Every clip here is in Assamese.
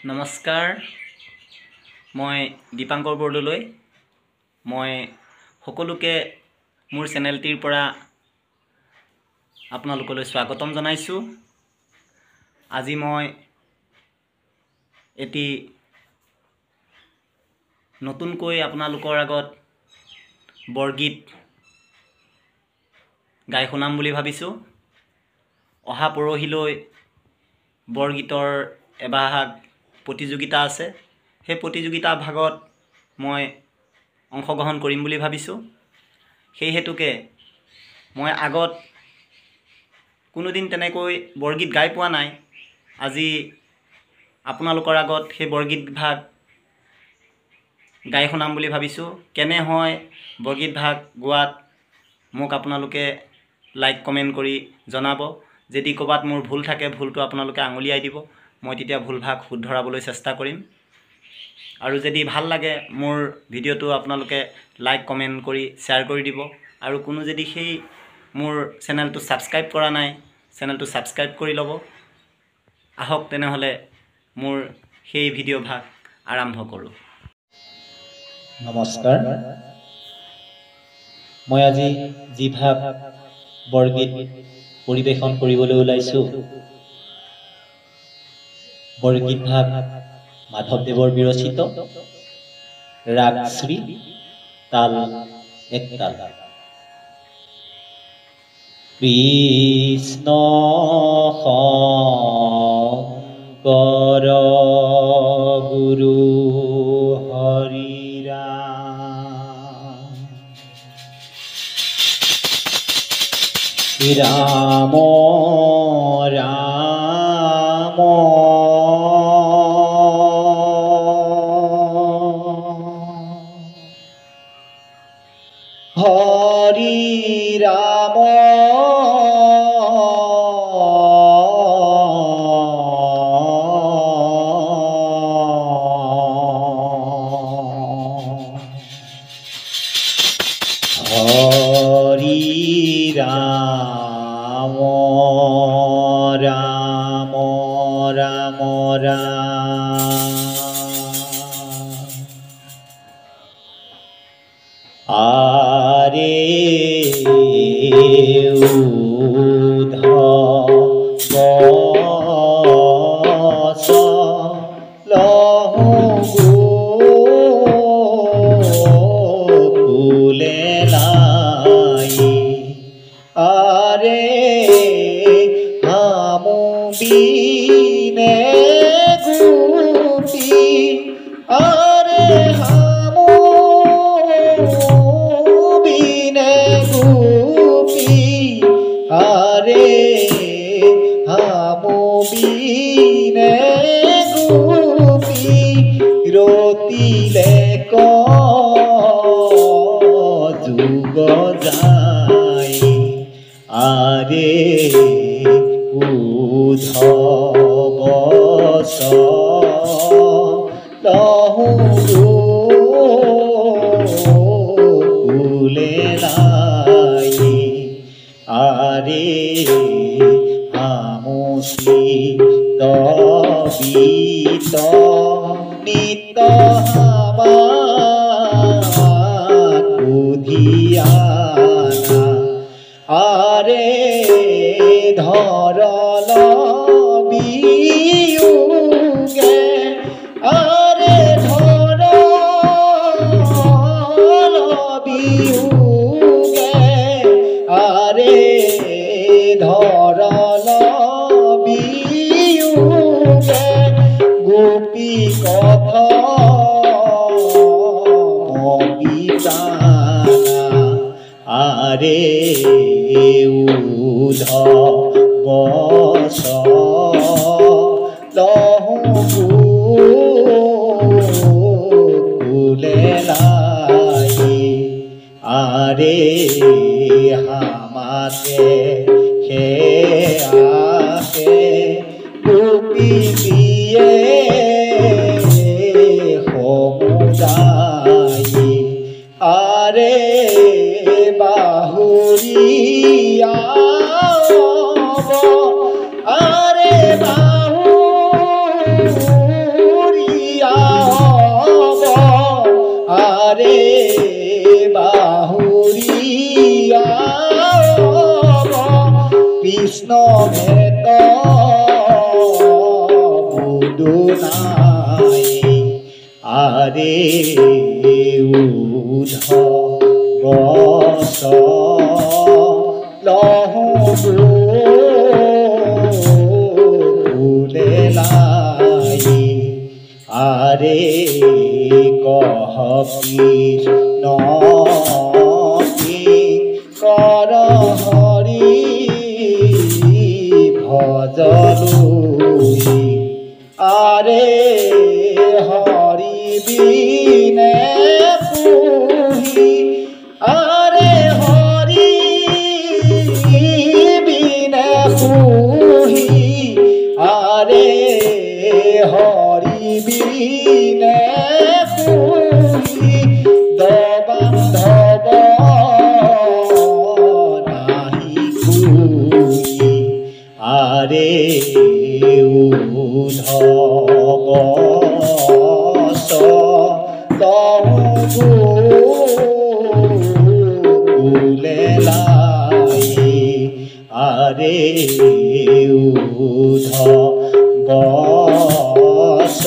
নমস্কাৰ মই দীপাংকৰ বৰদলৈ মই সকলোকে মোৰ চেনেলটিৰ পৰা আপোনালোকলৈ স্বাগতম জনাইছো। আজি মই এটি নতুনকৈ আপোনালোকৰ আগত বৰগীত গাই শুনাম বুলি ভাবিছো। অহা পৰহিলৈ বৰগীতৰ এভাগ প্ৰতিযোগিতা আছে। সেই প্ৰতিযোগিতা ভাগত মই অংশগ্ৰহণ কৰিম বুলি ভাবিছো। সেই হেতুকে মই আগত কোনোদিন তেনেকৈ বৰগীত গাই পোৱা নাই। আজি আপোনালোকৰ আগত সেই বৰগীত ভাগ গাই শুনাম বুলি ভাবিছো। কেনে হয় বৰগীত ভাগ গোৱাত মোক আপোনালোকে লাইক কমেন্ট কৰি জনাব। যদি ক'বাত মোৰ ভুল থাকে ভুলটো আপোনালোকে আঙুলিয়াই দিব। মই তেতিয়া ভুল ভাগ শুধৰাবলৈ চেষ্টা কৰিম। আৰু যদি ভাল লাগে মোৰ ভিডিঅ'টো আপোনালোকে লাইক কমেন্ট কৰি শ্বেয়াৰ কৰি দিব। আৰু কোনো যদি সেই মোৰ চেনেলটো সাবস্ক্ৰাইব কৰা নাই চেনেলটো সাবস্ক্ৰাইব কৰি ল'ব। আহক তেনেহলে মোৰ সেই ভিডিঅ' ভাগ আৰম্ভ কৰোঁ। নমস্কাৰ, মই আজি যি ভাগ বৰগীত পৰিবেশন কৰিবলৈ ওলাইছো বৰগীত ভাগ মাধৱদেৱৰ বিৰচিত, ৰাগ শ্ৰী, তাল একতাল। কৃষ্ণ শংকৰ গুৰু হৰি ৰাম ৰাম হৰি ৰাম হৰি রাম রাম রাম রাম আরে উদ্ধব বস লহু গোকুলে লাই আরে হামু বিনে গোপী আরে হামু বিনে গোপী আরে হামু বিনে গোপী রতিলে যুগ যায় আরে উদ্ধব লহু গোকুলে লাই আরে আমোচিত বিত নিত কুধিয়ানা আরে ধরল বিয়োগে আরে ধরল বিয়োগে আরে ধরল বিয়োগে গোপী কথ আরে উদ্ধব বস লহু গোকুলে লাই আরে হামাকে হে আহে গোপী বিয়ে সমুদায়ী আরে বাহুরিয়া আরে বাহু আরে বাহুরিয়া কৃষ্ণ ভেট বুধু নাই আরে উধ বস লহু ফুলে লাই আরে কহকি নকি কর হরি ভজলুই আরে হরি বিনে পুহি আরে হরি বিনে পুহি আরে হরি বিনে পুহি দবান্ধব নাহি কুই আরে উধ বস ফুলে লাই আরে উধ বস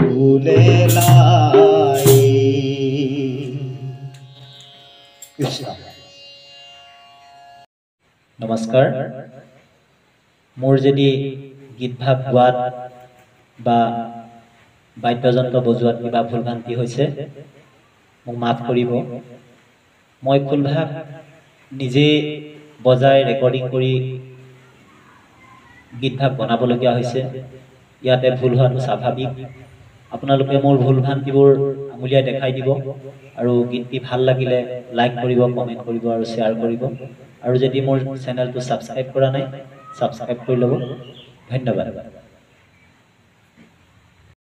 ফুলে লাই। কৃষ্ণ। নমস্কাৰ। মোৰ যদি গীতভাগ গোৱাত বা বাদ্যযন্ত্ৰ বজোৱাত কিবা ভুল ভ্ৰান্তি হৈছে মোক মাফ কৰিব। মই খোলভাগ নিজে বজাই ৰেকৰ্ডিং কৰি গীতভাগ বনাবলগীয়া হৈছে। ইয়াতে ভুল হোৱাটো স্বাভাৱিক। আপোনালোকে মোৰ ভুল ভ্ৰান্তিবোৰ আঙুলিয়াই দেখাই দিব আৰু গীতটি ভাল লাগিলে লাইক কৰিব, কমেণ্ট কৰিব আৰু শ্বেয়াৰ কৰিব। আৰু যদি মোৰ চেনেলটো ছাবস্ক্ৰাইব কৰা নাই ছাবস্ক্ৰাইব কৰি ল'ব। ধন্যবাদ।